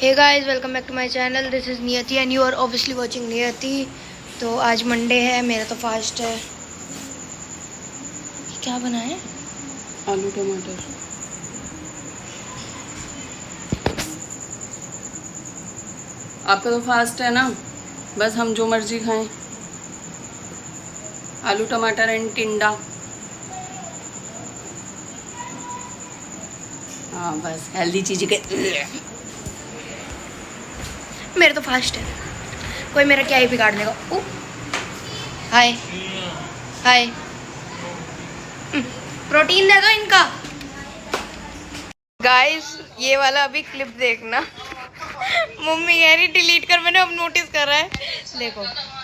Hey guys, welcome back to my channel. This is Niyati and you are obviously watching Niyati. तो आज Monday है, मेरा तो फास्ट है। क्या बना है? आलू टमाटर। आपका तो फास्ट है ना, बस हम जो मर्जी खाएं। आलू टमाटर एंड टिंडा। हाँ बस हेल्दी चीज़ें के। मेरा तो फास्ट है, कोई मेरा क्या ही बिगाड़ देगा। हाय हाय, प्रोटीन दे दो इनका। गाइस ये वाला अभी क्लिप देखना। मम्मी कह रही डिलीट कर, मैंने अब नोटिस कर रहा है। देखो देखो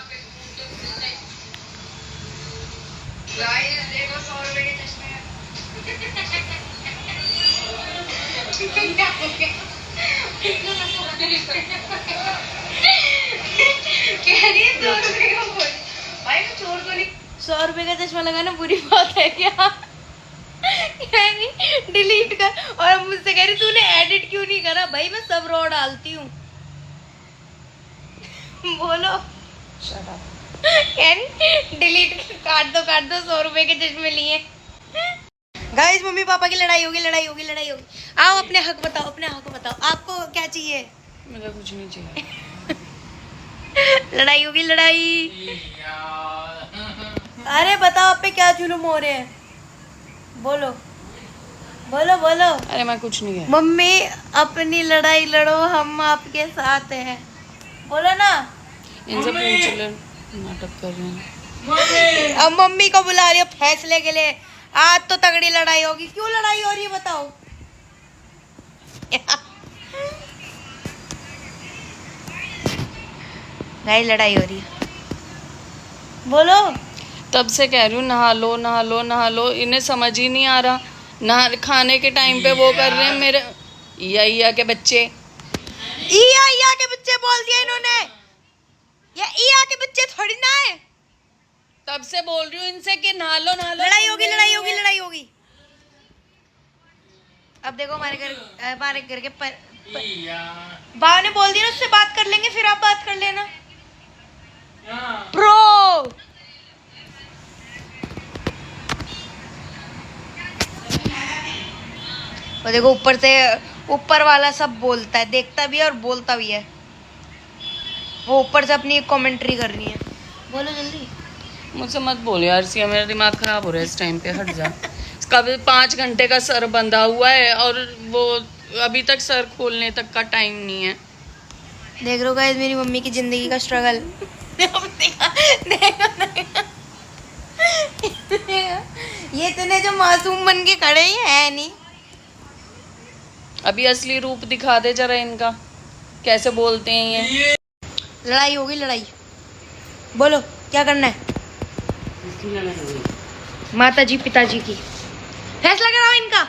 100 रुपए के चश्मे। कह रही है 100 रुपए का बोल। भाई मैं चोर को नहीं। 100 रुपए का चश्मा लगाना बुरी बात है क्या? कह रही डिलीट कर, और मुझसे कह रही तूने एडिट क्यों नहीं करा? भाई मैं सब रॉ डालती हूँ। बोलो। Shut up. कह रही डिलीट काट दो 100 रुपए के चश्मे लिए। गाइस मम्मी पापा की लड़ाई होगी। आओ अपने हक बताओ, आपको क्या चाहिए? मुझे कुछ नहीं चाहिए। लड़ाई होगी। अरे बताओ आप पे क्या जुलुम हो रहे हैं? बोलो। अरे मैं कुछ नहीं है। मम्मी अपनी लड़ाई लड़ो, हम आपके साथ हैं। बोलो ना। इनसे पूछ ले, नाटक कर रहे हैं। अब मम्मी को बुला रही हो फैसले के लिए। आज तो तगड़ी लड़ाई होगी। क्यों लड़ाई हो रही है बताओ? गाइस लड़ाई हो रही है। बोलो। तब से कह रही हूँ नहा लो। इन्हें समझ ही नहीं आ रहा। नहा खाने के टाइम पे वो कर रहे हैं मेरे ईया के बच्चे। ईया के बच्चे बोल दिया इन्होंने। ये ईया के बच्चे थोड़ी ना है। तब से बोल रही हूँ इनसे कि नहा लो। लड़ाई होगी। अब देखो हमारे घर के बाबा ने बोल दिया ना, उससे बात कर लेंगे, फिर आप बात कर लेना। प्रो और देखो ऊपर वाला सब बोलता है, देखता भी है और बोलता भी है। वो ऊपर से अपनी कमेंट्री कर रही है। बोलो जल्दी। मुझसे मत बोल यार सिया, मेरा दिमाग खराब हो रहा है इस टाइम पे। हट जा। इसका भी 5 घंटे का सर बंधा हुआ है और वो अभी तक सर खोलने तक का टाइम नहीं है। देख रहे हो गाइस मेरी मम्मी की जिंदगी का स्ट्रगल। ये इतने जो मासूम बन के खड़े ही है नहीं। अभी असली रूप दिखा दे जरा इनका, कैसे बोलते हैं ये। लड़ाई होगी। बोलो क्या करना है? माता जी पिताजी की फैसला कराओ इनका।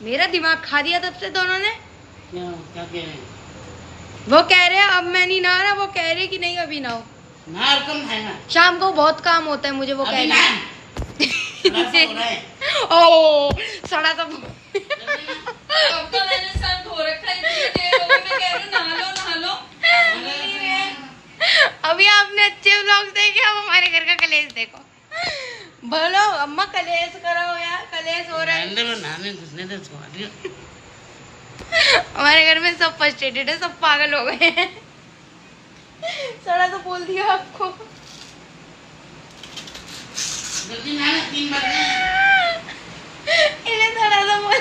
मेरा दिमाग खा दिया तब से दोनों ने। क्या कह रहे हैं? वो कह रहे हैं अब मैं नहीं नहा रहा, वो कह रहे कि नहीं अभी नहाओ। कम है ना, शाम को बहुत काम होता है मुझे, वो कह रहे हैं। ओ सड़ा तो मैंने सर धो रखा है, इतनी देर हो गई, मैं कह रही हूँ नहा लो। अभी आपने अच्छे व्लॉग्स देखे, अब हमारे घर का कलेश देखो। बोलो अम्मा कलेश कराओ यार, कलेश हो रहा है। नहाने घुसने दे तुम्हारी। हमारे घर में सब फ्रस्ट्रेटेड है, सब पागल हो गए हैं। सड़ा तो बोल दिया आपको। इन्हें सड़ा तो बोल।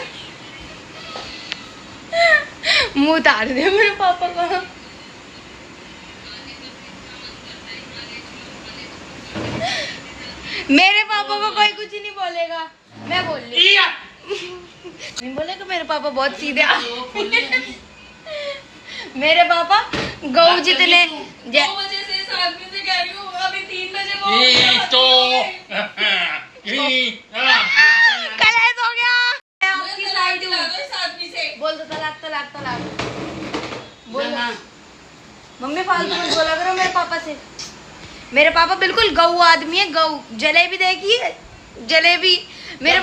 मुंह उतार दिया मेरे पापा का। मेरे पापा को कोई कुछ नहीं बोलेगा, मैं बोल रही नहीं बोलेगा। मेरे पापा बहुत सीधे। मेरे पापा गौ जितने 2 बजे से इस आदमी से कह रही हूँ, अभी 3 बजे वो कलेश हो गया। आपकी साइड हूँ। इस आदमी से बोल दो तलाक। बोल दो। मम्मी फालतू मत बोला करो मेरे पापा से। मेरे पापा बिल्कुल गऊ आदमी है, गऊ। जलेबी देखिए, जलेबी। मेरे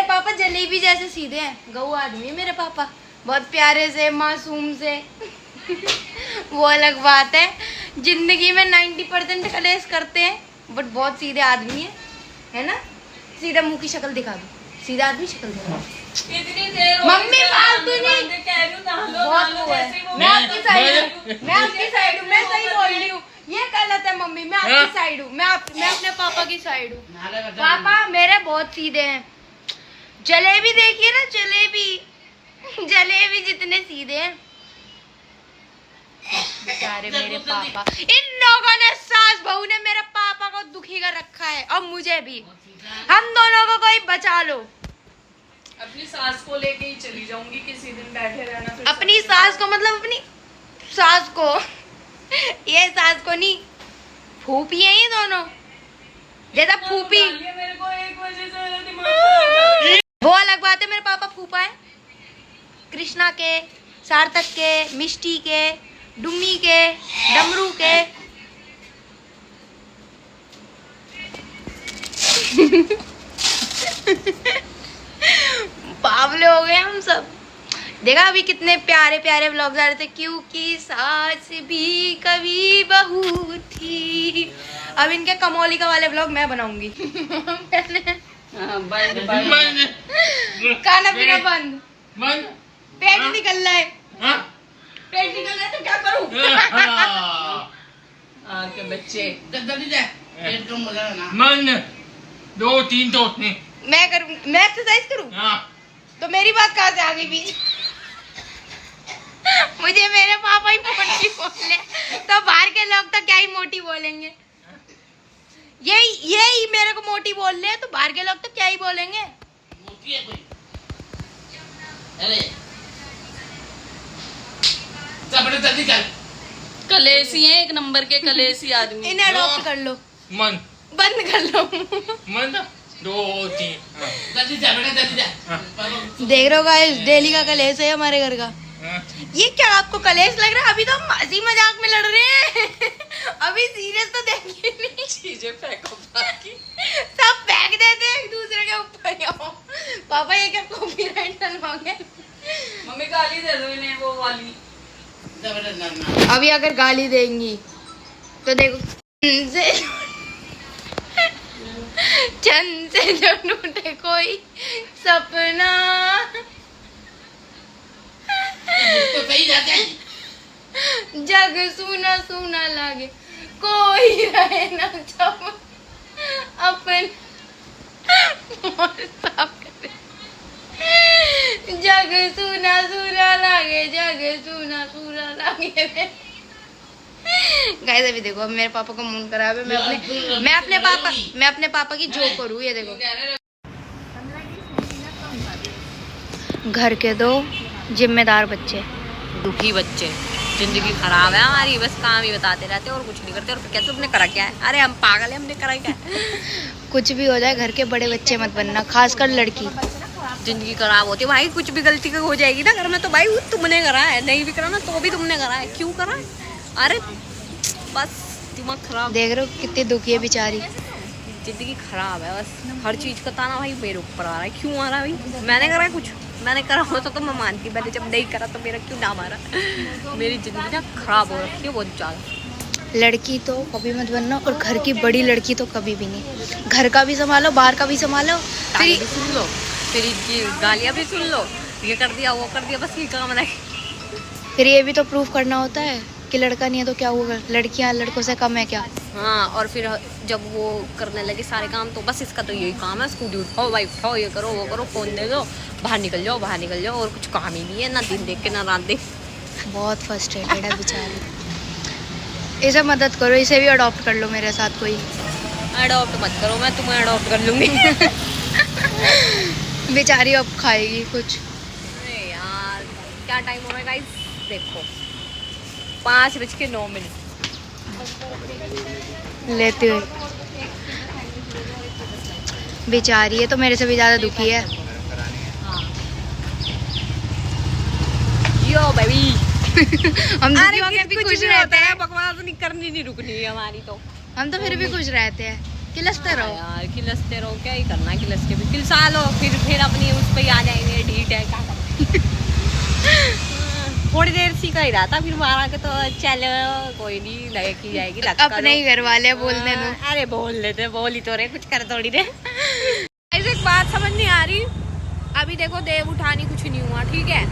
पापा जलेबी जैसे सीधे हैं। गऊ आदमी है मेरे पापा, बहुत प्यारे से मासूम से वो अलग बात है। जिंदगी में 90% कलेश करते हैं, बट बहुत सीधे आदमी है ना। सीधा मुंह की शक्ल दिखा दो, सीधा आदमी शक्ल दिखा दो। इतनी देर मम्मी फालतू नहीं, बहुत वो है। मैं आपकी साइड हूँ, मैं सही बोल रही हूँ। ये गलत है मम्मी, मैं आपकी साइड हूँ, मैं अपने पापा की साइड हूँ। पापा मेरे बहुत सीधे हैं। जलेबी देखिए ना, जलेबी जितने सीधे हैं बेचारे मेरे पापा। इन लोगों ने, सास बहू ने मेरे पापा को दुखी कर रखा है, और मुझे भी। हम दोनों को कोई बचा लो। अपनी सास को लेके ही चली जाऊंगी किसी दिन, बैठे रहना फिर। अपनी सास को मतलब अपनी सास को ये सास को नहीं, फूफी है ये दोनों। जैसा फूफी मेरे को एक वजह से मेरा दिमाग खराब है। वो अलग बात है, मेरे पापा फूफा है कृष्णा के, सार्थक के, मिष्टी के, डुम्मी के, डमरू के। पावले हो गए हम सब। देखा अभी कितने प्यारे प्यारे व्लॉग्स आ रहे थे, क्योंकि सास भी कभी बहू थी। अब इनके कमौली का वाले व्लॉग मैं बनाऊंगी। खाना पीना बंद, पेट निकल रहा है। पेट निकल रहा है तो क्या करूं? के बच्चे मन 2-3 तो नहीं। मैं करूं, मैं एक्सरसाइज करूं तो मेरी बात कहाँ से आ गई बीच? मुझे मेरे पापा ही मोटी बोले तो बाहर के लोग तो क्या ही मोटी बोलेंगे। यही मेरे को मोटी बोल रहे हैं तो बाहर के लोग तो क्या ही बोलेंगे। मोटी है कोई? अरे जल्दी चल। कलेसी हैं, एक नंबर के कलेसी आदमी। इन्हें अडॉप्ट कर लो, मन बंद कर लो। मन 2-3 जल्दी जा बेटा, जल्दी जा। देख रहे हो गाइस, डेली का कलेश है हमारे घर का। ये क्या आपको कलेश लग रहा है? अभी तो हम हंसी मजाक में लड़ रहे हैं। अभी सीरियस तो देखिए नहीं। चीजें फेंको बाकी सब फेंक देते हैं एक दूसरे के ऊपर। पापा ये क्या कॉपीराइट डलवाओगे? मम्मी गाली दे दो इन्हें, वो वाली। अभी अगर गाली देंगी तो देखो, चंद से जो टूटे कोई सपना, तो सही जाते हैं। जग सुना सुना लागे, कोई रहे ना जब अपन जग सुना सुना लागे, जग सुना सुना लागे। गाइस अभी देखो, अब मेरे पापा का मूड खराब है। मैं अपने पापा की जोक करूँ। ये देखो, घर के दो जिम्मेदार बच्चे, दुखी बच्चे, जिंदगी खराब है हमारी, बस काम ही बताते रहते और कुछ नहीं करते। और क्या तुमने करा क्या है? अरे हम पागल है, हमने करा क्या है? कुछ भी हो जाए घर के बड़े बच्चे मत बनना, खासकर लड़की। जिंदगी खराब होती है भाई, कुछ भी गलती हो जाएगी ना घर में तो भाई तुमने करा है, नहीं भी करा ना तो भी तुमने करा है। क्यों करा है? अरे बस दिमाग खराब। देख रहे हो कितनी दुखी है बेचारी। जिंदगी खराब है, बस हर चीज का ताना भाई मेरे ऊपर आ रहा है। क्यों आ रहा है भाई? मैंने करा है कुछ? मैंने करा होता तो मैं मानती, मैंने जब नहीं करा तो मेरा क्यों नाम आ रहा? मेरी जिंदगी ना खराब हो रखी है बहुत ज्यादा। लड़की तो कभी मत बनना, और घर की बड़ी लड़की तो कभी भी नहीं। घर का भी संभालो, बाहर का भी संभालो, गाली भी सुन लो, फिर ये गालियाँ भी सुन लो, ये कर दिया वो कर दिया, बस ये काम नहीं। फिर ये भी तो प्रूफ करना होता है कि लड़का नहीं है तो क्या होगा, लड़कियां लड़कों से कम है क्या? हाँ, और फिर जब वो करने लगे सारे काम तो बस इसका तो यही काम है, स्कूटी उठाओ भाई उठाओ, ये करो वो करो, फोन दे दो, बाहर निकल जाओ और कुछ काम ही नहीं है, ना दिन देख के ना रात देख। बहुत फ्रस्ट्रेटेड है बेचारी। इसे मदद करो, इसे भी अडॉप्ट कर लो मेरे साथ कोई। अडॉप्ट मत करो, मैं तुम्हें अडॉप्ट कर लूँगी। बेचारी अब खाएगी कुछ। अरे यार क्या टाइम हो रहा है गाइस, देखो 5:09। लेते हुए बेचारी है तो मेरे से भी ज़्यादा दुखी है। यो बेबी। हम दुखी होके भी खुश रहते हैं। बकवास नहीं करनी, नहीं रुकनी है हमारी तो। हम तो फिर भी खुश रहते हैं, किलसते रहो यार, किलसते रहो, क्या ही करना है, किलस के भी किलसा लो, फिर अपनी उस पे आ जाएंगे, ढीठ है क्या करें। थोड़ी देर सीखा ही रहा था, फिर वहाँ आके तो चलो कोई नहीं, लगे की जाएगी अपने ही घर वाले बोलने दो। अरे बोल लेते, बोल ही तो रहे, कुछ कर थोड़ी रहे। ऐसे एक बात समझ नहीं आ रही, अभी देखो देव उठानी कुछ नहीं हुआ, ठीक है,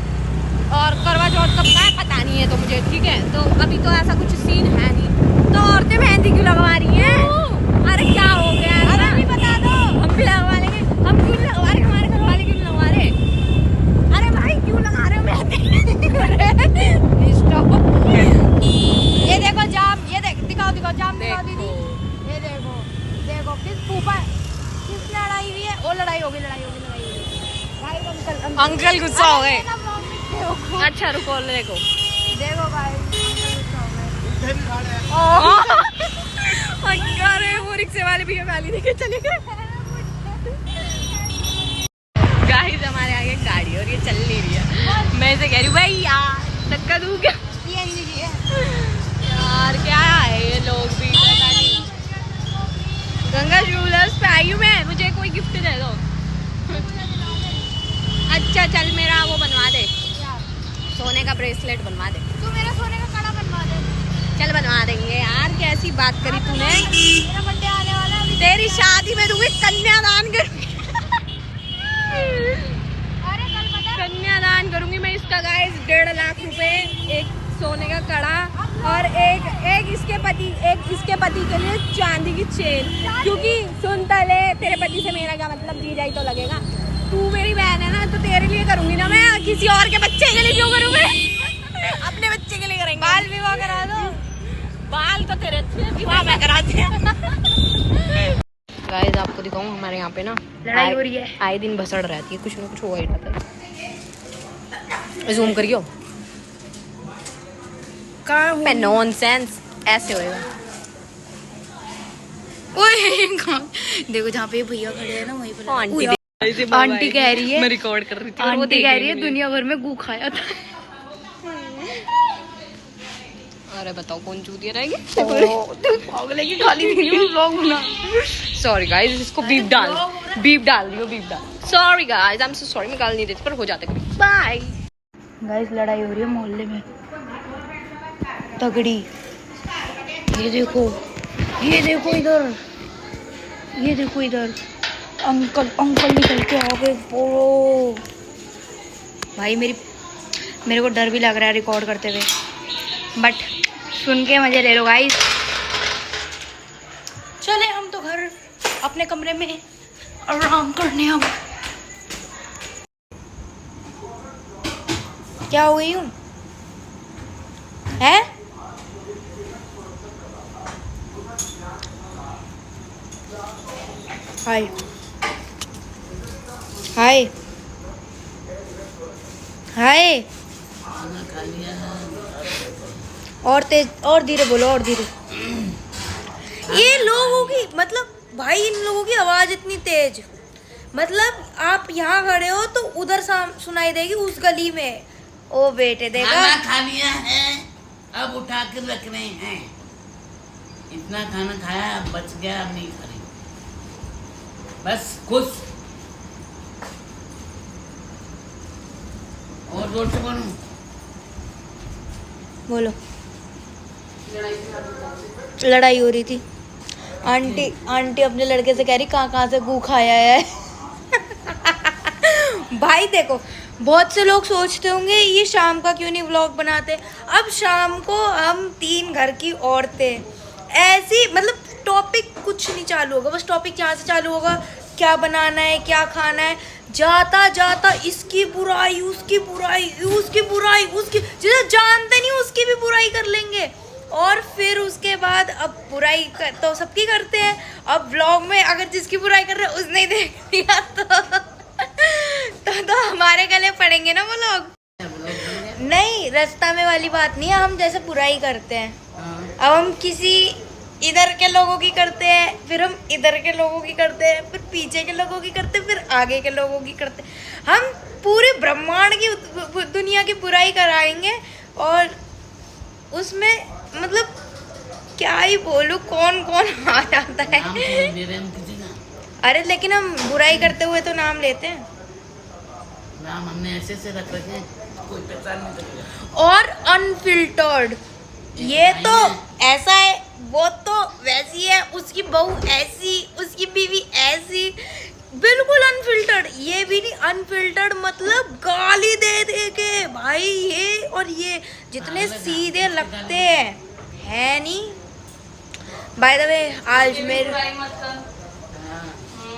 और करवा चौथ कब का है पता नहीं है तो मुझे, ठीक है, तो अभी तो ऐसा कुछ सीन है नहीं, तो औरतें मेहंदी क्यों लगवा रही हैं? अरे क्या हो गया, अरे भी बता दो, हम भी लगवा लेंगे। हम क्यों लगवा रहे, हमारे घर वाले क्यों लगवा रहे? अरे भाई क्यों लगा रहे हो मेहंदी? ये देखो जाम, ये दिखाओ जाम, दिखाओ दीदी, ये देखो किस फूफा किस लड़ाई हुई है, वो लड़ाई होगी भाई, अंकल गुस्सा हो गए। अच्छा रुको, देखो भाई अरे वो रिक्शे वाले भैया गाली देके चले गए। गाइस हमारे आगे गाड़ी और ये चल नहीं रही है, मैं इसे कह रही हूँ भाई यार धक्का दूँ क्या? यार क्या है ये लोग भी, पता नहीं। गंगा ज्वेलर्स पे आई हूँ मैं, मुझे कोई गिफ्ट दे दो। अच्छा चल मेरा वो बनवा दे, सोने का ब्रेसलेट बनवा दे। तू मेरा सोने का कड़ा बनवा दे। चल बनवा देंगे यार, कैसी बात करी तूने। मेरा बर्थडे आने वाला है, तेरी शादी में दूंगी कन्यादान करूंगी। अरे कल पता कन्यादान करूंगी मैं इसका गाइस, 1.5 लाख रुपए, एक सोने का कड़ा और एक इसके पति के लिए चांदी की चेन, क्योंकि सुनता ले तेरे पति से मेरा क्या मतलब, जी जाए तो लगेगा। तू मेरी बहन है ना, तो तेरे लिए करूंगी ना मैं, किसी और के बच्चे के लिए क्यों करूंगी? अपने बच्चे के लिए करेंगे। बाल विवाह करा दो। बाल तो तेरे विवाह में करा दिया। गाइस आपको दिखाऊं, हमारे यहाँ पे ना लड़ाई हो रही है, आए दिन भसड़ रहती है, कुछ ना कुछ हो ही रहता है। जूम करियो, मैं नॉनसेंस ऐसे होएगा। ओए देखो जहाँ पे भैया खड़े हैं ना वहीं पर आंटी कह रही है, मैं रिकॉर्ड कर रही थी, आंटी कह रही है दुनिया भर में गू खाया था। अरे बताओ कौन चूतिया रहेगी? पागल है कि खाली व्लॉग बना। सॉरी गाइस, इसको बीप डाल दियो। Sorry guys, I am so sorry, मैं गाल नहीं देती पर हो जाता कभी। बाय गाइस लड़ाई हो रही है मोहल्ले में तगड़ी। ये देखो इधर अंकल निकल के आ गए। वो भाई मेरे को डर भी लग रहा है रिकॉर्ड करते हुए, बट सुन के मजे ले लो गाइस। चले हम तो घर अपने कमरे में आराम करने। अब क्या हो गई हूँ है? हाय हाय हाय, और तेज और धीरे बोलो, और धीरे। ये लोगों की मतलब भाई, इन लोगों की आवाज इतनी तेज, मतलब आप यहाँ खड़े हो तो उधर सुनाई देगी उस गली में। ओ बेटे देखा, खाना खा लिया है, अब उठा कर रख रहे हैं। इतना खाना खाया, अब बच गया, अब नहीं खा रही, बस खुश। और जोर से बोलो, बोलो। लड़ाई हो रही थी, आंटी अपने लड़के से कह रही कहाँ से गू खाया है। भाई देखो, बहुत से लोग सोचते होंगे ये शाम का क्यों नहीं व्लॉग बनाते। अब शाम को हम 3 घर की औरतें ऐसी, मतलब टॉपिक कुछ नहीं चालू होगा, बस टॉपिक यहाँ से चालू होगा, क्या बनाना है, क्या खाना है, जाता जाता इसकी बुराई, उसकी बुराई, उसकी जिसे जानते नहीं उसकी भी बुराई कर लेंगे। और फिर उसके बाद अब बुराई तो सबकी करते हैं, अब व्लॉग में अगर जिसकी बुराई कर रहे उसने ही देख लिया तो हमारे गले पड़ेंगे ना वो लोग। नहीं, रास्ता में वाली बात नहीं है, हम जैसे बुराई करते हैं, अब हम किसी इधर के लोगों की करते हैं, फिर हम इधर के लोगों की करते हैं, फिर पीछे के लोगों की करते हैं, फिर आगे के लोगों की करते हैं। हम पूरे ब्रह्मांड की दुनिया की बुराई कराएंगे, और उसमें मतलब क्या ही बोलूं, कौन कौन आ जाता है। अरे लेकिन हम बुराई करते हुए तो नाम लेते हैं। नाम हमने ऐसे से रख रखे, कोई पहचान नहीं सकेगा। और अनफिल्टर्ड, ये तो ऐसा है, वो तो वैसी है, उसकी बहू ऐसी, उसकी बीवी ऐसी, बिल्कुल अनफिल्टर्ड। ये भी नहीं अनफिल्टर्ड मतलब गाली दे दे के भाई, ये और ये जितने सीधे लगते हैं है नहीं। बाय द वे आज मेरे हाँ,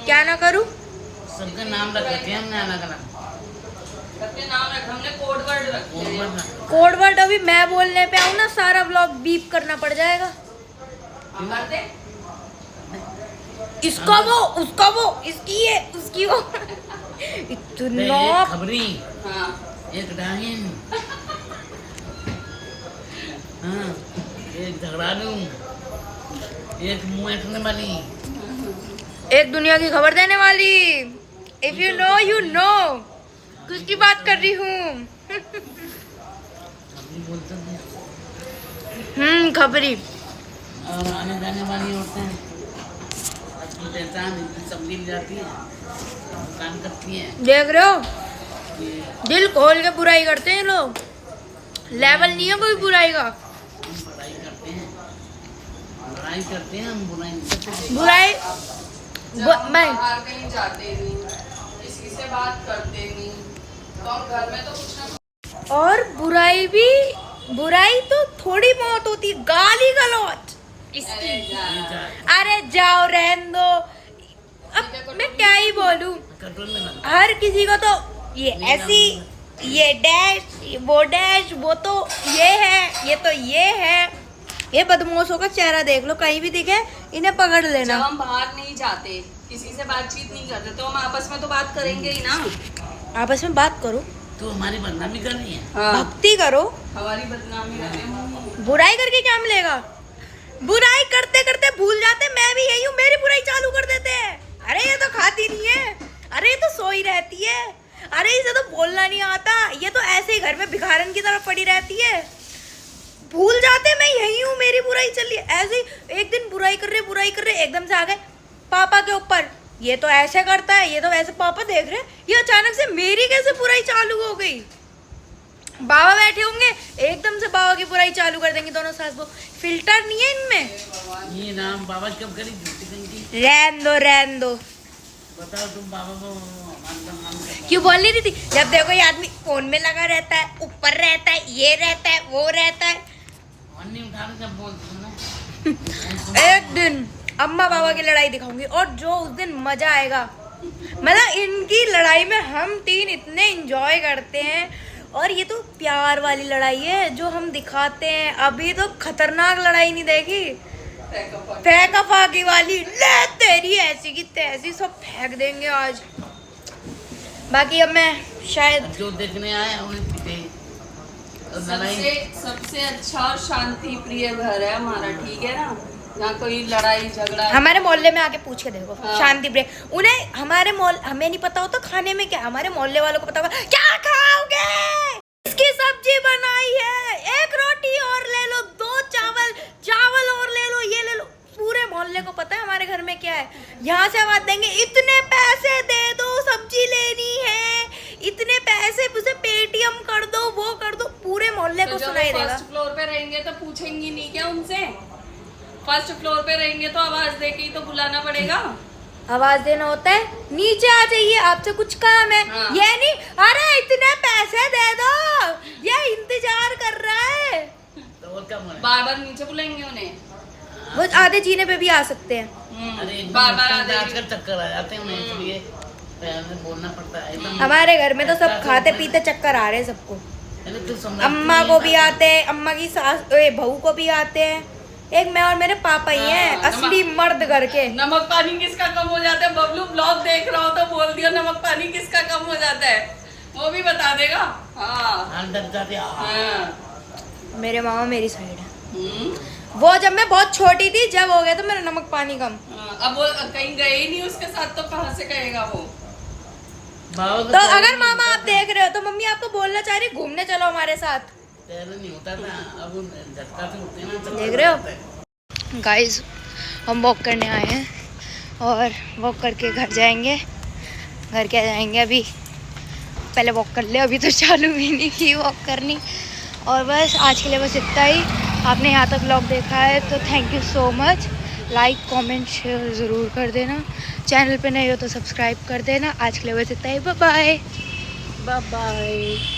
क्या ना करूं, सबके नाम रख रखे हैं हमने अलग अलग। हमने कोड वर्ड रखे। कोड वर्ड अभी मैं बोलने पे आऊं ना, सारा व्लॉग बीप करना पड़ जाएगा। इसका वो, उसका वो, इसकी ये, उसकी वो। इतना एक खबरी, एक डाहिन, हाँ, एक झगड़ालू, एक मुंह ऐठने वाली, एक दुनिया की खबर देने वाली। If you know you know, किसकी बात कर रही हूँ? खबरी बोलते हैं। खबरी। और आने जाने वाली औरतें अपनी पहचान सब मिल जाती है, काम करती हैं। देख रहे हो, ये दिल खोल के बुराई करते हैं लोग, लेवल नहीं है कोई बुराई का। हम पढ़ाई करते हैं, लड़ाई करते हैं, हम बुराई नहीं करते। बुराई मैं बाहर कहीं जाते नहीं, किसी से बात करते नहीं, तो हम घर में तो कुछ ना और बुराई भी, बुराई तो थोड़ी बहुत होती, गाली गलौज इसकी। ये जा अरे जाओ रहन दो, अब मैं क्या ही बोलूं। कंट्रोल में लगा। हर किसी को तो ये ऐसी, ये डैश, वो डैश, वो तो ये है, ये तो ये है। ये बदमाशों का चेहरा देख लो, कहीं भी दिखे इन्हें पकड़ जब लेना। हम बाहर नहीं जाते, किसी से बातचीत नहीं करते, तो हम आपस में तो बात करेंगे ही ना। आपस में बात करो, तो हमारी बदनामी करनी है। भक्ति करो, हमारी बदनामी करते। बुराई करके क्या मिलेगा? बुराई करते करते भूल जाते मैं भी यही हूँ, मेरी बुराई चालू कर देते हैं। अरे ये तो खाती नहीं है, अरे ये तो सोई रहती है, अरे इसे तो बोलना नहीं आता, ये तो ऐसे ही घर में भिखारन की तरफ पड़ी रहती है। भूल जाते मैं यही हूँ, मेरी बुराई चल रही है। ऐसे ही एक दिन बुराई कर रहे एकदम से आ गए पापा के ऊपर, ये तो ऐसे करता है, ये तो ऐसे। पापा देख रहे, ये अचानक से मेरी कैसे बुराई चालू हो गई। बाबा बैठे होंगे, एकदम से बाबा की बुराई चालू कर देंगे दोनों सास बहू। फिल्टर नहीं है इनमें। ये नाम बाबा कब करी झूठी कहीं की? रहन दो। बताओ तुम बाबा को मान क्यों बोल नहीं रही थी? जब देखो ये आदमी फोन में लगा रहता है, ऊपर रहता है, ये रहता है, वो रहता है। नहीं उठा रहे जब बोलते हो ना। एक दिन अम्मा बाबा की लड़ाई दिखाऊंगी, और जो उस दिन मजा आएगा, मतलब इनकी लड़ाई में हम तीन इतने एंजॉय करते हैं। और ये तो प्यार वाली लड़ाई है जो हम दिखाते हैं, अभी तो खतरनाक लड़ाई नहीं देखी, फेंका फाकी वाली। ले तेरी ऐसी की तैसी, सब फेंक देंगे आज। बाकी अब मैं शायद जो देखने आए उन्हें पीटे। और लड़ाई सबसे अच्छा और शांति प्रिय घर है हमारा, ठीक है ना, यहाँ कोई लड़ाई झगड़ा। हमारे मोहल्ले में आके पूछ के देखो, हाँ। शांति प्रिय। उन्हें हमारे मोहल्ले, हमें नहीं पता होता खाने में क्या, हमारे मोहल्ले वालों को पता होगा। क्या खाओगे? इसकी सब्जी बनाई है, एक रोटी और ले लो, 2 चावल और ले लो, ये ले लो। पूरे मोहल्ले को पता है हमारे घर में क्या है। यहाँ से आवाज देंगे, इतने पैसे दे दो, सब्जी लेनी है, इतने पैसे, उसे पेटीएम कर दो, वो कर दो। पूरे मोहल्ले को सुनाई देगा। फर्स्ट फ्लोर पे रहेंगे तो पूछेंगी नहीं क्या उनसे? फर्स्ट फ्लोर पे रहेंगे तो आवाज दे के ही तो बुलाना पड़ेगा। आवाज देना होता है, नीचे आ जाइए, आपसे कुछ काम है। हाँ। ये नहीं, अरे इतने पैसे दे दो, ये इंतजार कर रहा है। तो और क्या बोले? बार बार नीचे बुलाएंगे उन्हें। वो आधे जीने पे भी आ सकते हैं। अरे एक बार बार बार आकर चक्कर आ जाते हैं उन्हें, इसलिए प्यार में बोलना पड़ता है एकदम। हमारे घर में तो सब खाते पीते चक्कर आ रहे हैं सबको। अरे तू समझती अम्मा को भी आते हैं, अम्मा की सास, बहू को भी आते हैं। एक मैं और मेरे पापा ही हैं, हाँ, असली मर्द घर के। नमक पानी किसका कम हो जाता है? बबलू ब्लॉग देख रहा हो तो बोल दिया नमक पानी किसका कम हो जाता है, वो भी बता देगा। हाँ हाल डर जाते हैं। हाँ। मेरे मामा मेरी साइड है। वो जब मैं बहुत छोटी थी, जब हो गया तो मेरा नमक पानी कम। अब वो कहीं गए ही नहीं उसके साथ, तो कहाँ से कहेगा वो? तो अगर मामा आप देख रहे हो तो मम्मी आपको बोलना चाह रही घूमने चलो हमारे साथ। पहले नहीं होता था, अब झटका से उठते हैं ना। देख रहे हो गाइस, हम वॉक करने आए हैं और वॉक करके घर जाएंगे। घर क्या जाएंगे, अभी पहले वॉक कर ले, अभी तो चालू भी नहीं की वॉक करनी। और बस आज के लिए बस इतना ही। आपने यहाँ तक व्लॉग देखा है तो thank you so much. Like comment share ज़रूर कर देना, चैनल पे नए हो तो सब्सक्राइब कर देना। आज के लिए बस इतना ही, बाय बाय। Bye bye.